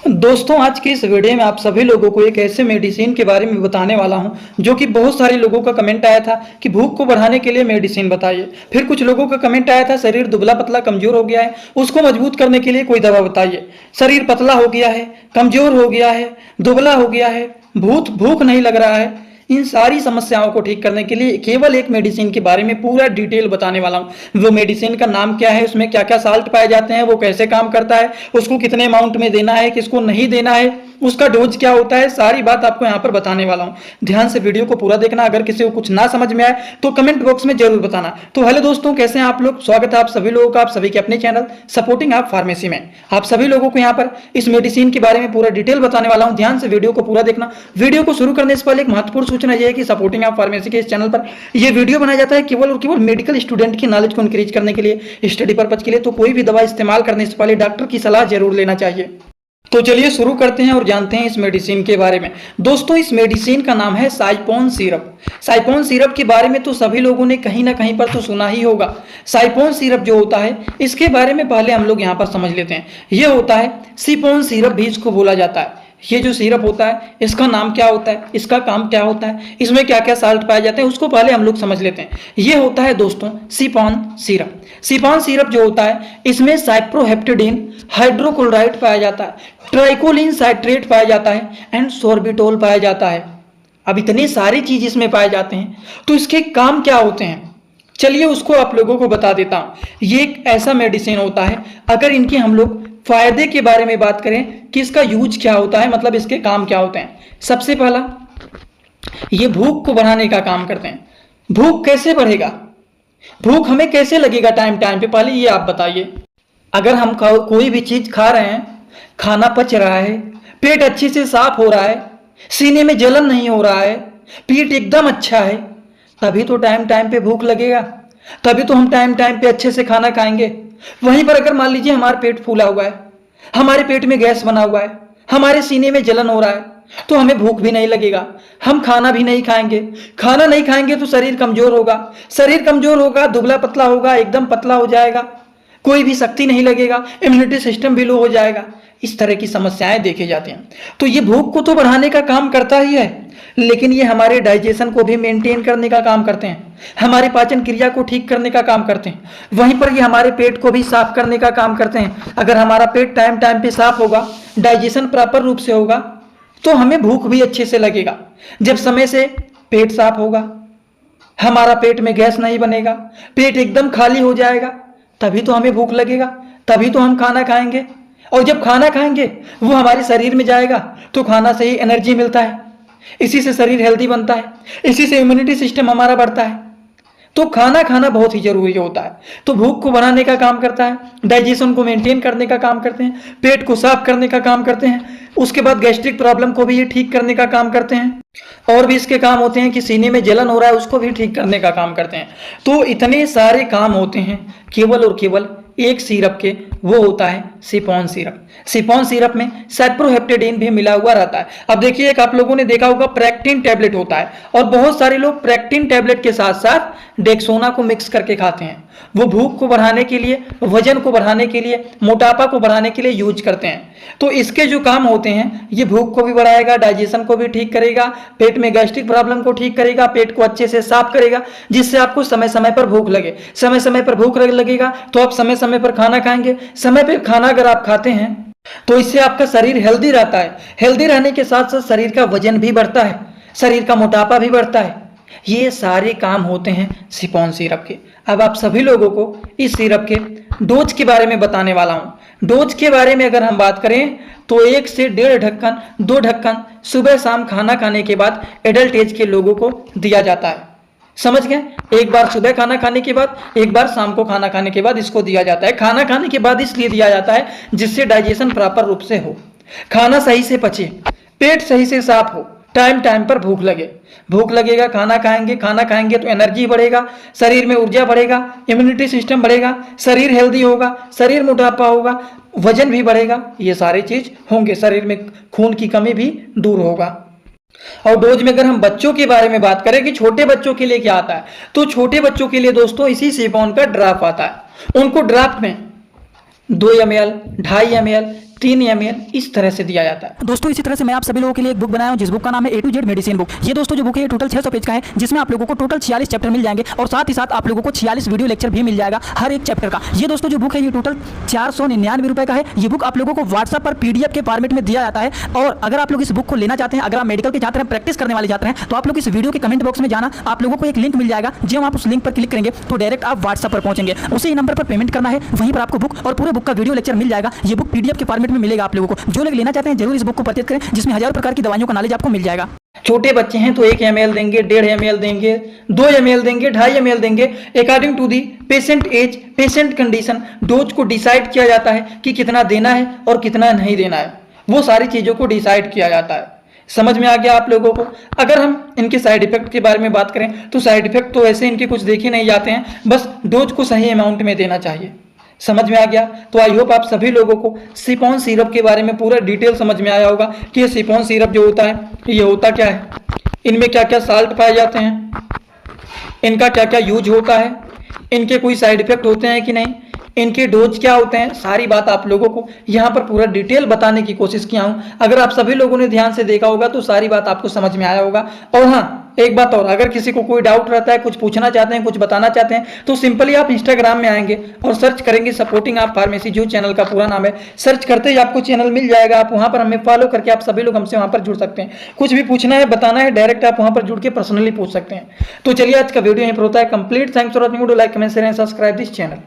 दोस्तों, आज की इस वीडियो में आप सभी लोगों को एक ऐसे मेडिसिन के बारे में बताने वाला हूं जो कि बहुत सारे लोगों का कमेंट आया था कि भूख को बढ़ाने के लिए मेडिसिन बताइए। फिर कुछ लोगों का कमेंट आया था शरीर दुबला पतला कमजोर हो गया है, उसको मजबूत करने के लिए कोई दवा बताइए। शरीर पतला हो गया है, कमजोर हो गया है, दुबला हो गया है, भूख नहीं लग रहा है, इन सारी समस्याओं को ठीक करने के लिए केवल एक मेडिसिन के बारे में पूरा डिटेल बताने वाला हूं। वो मेडिसिन का नाम क्या है, उसमें क्या क्या साल्ट पाए जाते हैं, वो कैसे काम करता है, उसको कितने अमाउंट में देना है, किसको नहीं देना है, उसका डोज क्या होता है, सारी बात आपको यहाँ पर बताने वाला हूँ। ध्यान से वीडियो को पूरा देखना। अगर किसी को कुछ ना समझ में आए तो कमेंट बॉक्स में जरूर बताना। तो हेलो दोस्तों, कैसे हैं आप लोग? स्वागत है आप सभी लोगों का आप सभी के अपने चैनल सपोर्टिंग आप फार्मेसी में। आप सभी लोगों को यहाँ पर इस मेडिसिन के बारे में पूरा डिटेल बताने वाला हूँ। ध्यान से वीडियो को पूरा देखना। वीडियो को शुरू करने से पहले एक महत्वपूर्ण सूचना यह है कि सपोर्टिंग आप फार्मेसी के इस चैनल पर यह वीडियो बनाया जाता है केवल और केवल मेडिकल स्टूडेंट की नॉलेज को इंक्रीज करने के लिए, स्टडी पर्पज के लिए। तो कोई भी दवा इस्तेमाल करने से पहले डॉक्टर की सलाह जरूर लेना चाहिए। तो चलिए शुरू करते हैं और जानते हैं इस मेडिसिन के बारे में। दोस्तों, इस मेडिसिन का नाम है साइपोन सिरप। साइपोन सिरप के बारे में तो सभी लोगों ने कहीं ना कहीं पर तो सुना ही होगा। साइपोन सिरप जो होता है, इसके बारे में पहले हम लोग यहाँ पर समझ लेते हैं। यह होता है सिपोन सिरप भी इसको बोला जाता है। ये जो सिरप होता है, इसका नाम क्या होता है, इसका काम क्या होता है, इसमें क्या क्या साल्ट पाए जाते हैं, उसको पहले हम लोग समझ लेते हैं। ये होता है दोस्तों सिपॉन सिरप। सिपॉन सिरप जो होता है, इसमें साइप्रोहेप्टेडिन हाइड्रोक्लोराइड पाया जाता है, ट्राइकोलिन साइट्रेट पाया जाता है एंड सोर्बिटोल पाया जाता है। अब इतनी सारी चीज इसमें पाए जाते हैं, तो इसके काम क्या होते हैं, चलिए उसको आप लोगों को बता देता हूं। ये एक ऐसा मेडिसिन होता है, अगर इनके हम लोग फायदे के बारे में बात करें कि इसका यूज क्या होता है, मतलब इसके काम क्या होते हैं। सबसे पहला, ये भूख को बढ़ाने का काम करते हैं। भूख कैसे बढ़ेगा, भूख हमें कैसे लगेगा टाइम टाइम पे, पहले ये आप बताइए। अगर हम कोई भी चीज खा रहे हैं, खाना पच रहा है, पेट अच्छे से साफ हो रहा है, सीने में जलन नहीं हो रहा है, पेट एकदम अच्छा है, तभी तो टाइम टाइम पे भूख लगेगा, तभी तो हम टाइम टाइम पे अच्छे से खाना खाएंगे। वहीं पर अगर मान लीजिए हमारा पेट फूला हुआ है, हमारे पेट में गैस बना हुआ है, हमारे सीने में जलन हो रहा है, तो हमें भूख भी नहीं लगेगा, हम खाना भी नहीं खाएंगे। खाना नहीं खाएंगे तो शरीर कमजोर होगा, शरीर कमजोर होगा, दुबला पतला होगा, एकदम पतला हो जाएगा, कोई भी शक्ति नहीं लगेगा, इम्यूनिटी सिस्टम भी लो हो जाएगा। इस तरह की समस्याएं देखी जाती हैं। तो ये भूख को तो बढ़ाने का काम करता ही है, लेकिन ये हमारे डाइजेशन को भी मेंटेन करने का काम करते हैं, हमारे पाचन क्रिया को ठीक करने का काम करते हैं। वहीं पर ये हमारे पेट को भी साफ करने का काम करते हैं। अगर हमारा पेट टाइम टाइम पे साफ होगा, डाइजेशन प्रॉपर रूप से होगा, तो हमें भूख भी अच्छे से लगेगा। जब समय से पेट साफ होगा, हमारा पेट में गैस नहीं बनेगा, पेट एकदम खाली हो जाएगा, तभी तो हमें भूख लगेगा, तभी तो हम खाना खाएंगे। और जब खाना खाएंगे वो हमारे शरीर में जाएगा, तो खाना से ही एनर्जी मिलता है, इसी से शरीर हेल्दी बनता है, इसी से इम्यूनिटी सिस्टम हमारा बढ़ता है। तो खाना खाना बहुत ही जरूरी होता है। तो भूख को बढ़ाने का काम करता है, डाइजेशन को मेंटेन करने का काम करते हैं, पेट को साफ करने का काम करते हैं, उसके बाद गैस्ट्रिक प्रॉब्लम को भी ये ठीक करने का काम करते हैं। और भी इसके काम होते हैं कि सीने में जलन हो रहा है, उसको भी ठीक करने का काम करते हैं। तो इतने सारे काम होते हैं केवल और केवल एक सिरप के, वो होता है सिपॉन सिरप। सिपॉन सिरप में साइप्रोहेप्टेडिन भी मिला हुआ रहता है। अब देखिए, एक आप लोगों ने देखा होगा प्रेक्टिन टैबलेट होता है, और बहुत सारे लोग प्रेक्टिन टैबलेट के साथ साथ डेक्सोना को मिक्स करके खाते हैं। वो भूख को बढ़ाने के लिए, वजन को बढ़ाने के लिए, मोटापा को बढ़ाने के लिए यूज करते हैं। तो इसके जो काम होते हैं, ये भूख को भी बढ़ाएगा, डाइजेशन को भी ठीक करेगा, पेट में गैस्ट्रिक प्रॉब्लम को ठीक करेगा, पेट को अच्छे से साफ करेगा, जिससे आपको समय समय पर भूख लगे। समय समय पर भूख लगेगा तो आप समय समय पर खाना खाएंगे। समय पर खाना अगर आप खाते हैं तो इससे आपका शरीर हेल्दी रहता है। हेल्दी रहने के साथ साथ शरीर का वजन भी बढ़ता है, शरीर का मोटापा भी बढ़ता है। ये सारे काम होते हैं सिपॉन सिरप के। अब आप सभी लोगों को इस सिरप के डोज के बारे में बताने वाला हूं। डोज के बारे में अगर हम बात करें तो 1 से 1.5 ढक्कन, 2 ढक्कन सुबह शाम खाना खाने के बाद एडल्ट एज के लोगों को दिया जाता है। समझ गए? एक बार सुबह खाना खाने के बाद, एक बार शाम को खाना खाने के बाद इसको दिया जाता है। खाना खाने के बाद इसलिए दिया जाता है जिससे डाइजेशन प्रॉपर रूप से हो, खाना सही से पचे, पेट सही से साफ हो, टाइम टाइम पर भूख लगे। भूख लगेगा, खाना खाएंगे, खाना खाएंगे तो एनर्जी बढ़ेगा, शरीर में ऊर्जा बढ़ेगा, इम्यूनिटी सिस्टम बढ़ेगा, शरीर हेल्दी होगा, शरीर मोटापा होगा, वजन भी बढ़ेगा, ये सारी चीज होंगे, शरीर में खून की कमी भी दूर होगा। और डोज में अगर हम बच्चों के बारे में बात करें कि छोटे बच्चों के लिए क्या आता है, तो छोटे बच्चों के लिए दोस्तों इसी सिपॉन का ड्राफ्ट आता है। उनको ड्राफ्ट में 2 ml, 2.5 ml, 3 ml इस तरह से दिया जाता है। दोस्तों इसी तरह से मैं आप सभी लोगों के लिए एक बुक बनाया हूं जिस बुक का नाम है A to Z medicine book. ये दोस्तों जो बुक है ये टोटल 600 पेज का है, जिसमें आप लोगों को टोटल 46 चैप्टर मिल जाएंगे और साथ ही साथ आप लोगों को 46 वीडियो लेक्चर भी मिल जाएगा हर एक चैप्टर का। ये दोस्तों जो बुक है ये टोटल 499 रुपए का है। ये बुक आप लोगों को व्हाट्सएप पर PDF के फॉर्मेट में दिया जाता है। और अगर आप लोग इस बुक को लेना चाहते हैं, अगर आप मेडिकल के छात्र हैं, प्रैक्टिस करने वाले छात्र हैं, तो आप लोग इस वीडियो के कमेंट बॉक्स में जाना, आप लोगों को एक लिंक मिल जाएगा। जब आप उस लिंक पर क्लिक करेंगे तो डायरेक्ट आप व्हाट्सएप पर पहुंचेंगे, उसी नंबर पर पेमेंट करना है, वहीं पर आपको बुक और पूरे बुक का वीडियो लेक्चर मिल जाएगा। ये बुक PDF के फॉर्मेट में मिलेगा आप लोगों को। जो लोग लेना चाहते हैं जरूर इस बुक को परचेज करें, जिसमें हजारों प्रकार की दवाइयों का नॉलेज आपको मिल जाएगा। छोटे बच्चे हैं तो 1 ml देंगे, 1.5 ml देंगे, 2 ml देंगे, 2.5 ml देंगे। According to the patient age, patient condition dose को डिसाइड किया जाता है कि कितना देना है और कितना नहीं देना है। वो सारी चीज़ों को डिसाइड किया जाता है। समझ में आ गया आप लोगों को? अगर हम इनके साइड इफेक्ट के बारे में बात करें तो साइड इफेक्ट तो ऐसे इनके कुछ देखे नहीं जाते हैं, बस डोज को सही अमाउंट में देना चाहिए। समझ में आ गया? तो आई होप आप सभी लोगों को सिपॉन सिरप के बारे में पूरा डिटेल समझ में आया होगा कि ये सिपॉन सिरप जो होता है ये होता क्या है, इनमें क्या क्या साल्ट पाए जाते हैं, इनका क्या क्या यूज होता है, इनके कोई साइड इफेक्ट होते हैं कि नहीं, इनके डोज क्या होते हैं, सारी बात आप लोगों को यहाँ पर पूरा डिटेल बताने की कोशिश किया हूँ। अगर आप सभी लोगों ने ध्यान से देखा होगा तो सारी बात आपको समझ में आया होगा। और हाँ, एक बात और, अगर किसी को कोई डाउट रहता है, कुछ पूछना चाहते हैं, कुछ बताना चाहते हैं, तो सिंपली आप इंस्टाग्राम में आएंगे और सर्च करेंगे सपोर्टिंग आप फार्मेसी, जो चैनल का पूरा नाम है। सर्च करते ही आपको चैनल मिल जाएगा। आप वहाँ पर हमें फॉलो करके आप सभी लोग हमसे वहाँ पर जुड़ सकते हैं। कुछ भी पूछना है, बताना है, डायरेक्ट आप वहाँ पर जुड़ के पर्सनली पूछ सकते हैं। तो चलिए आज का वीडियो यहीं पर होता है complete. Thanks for watching. Like, comment, share and subscribe this channel.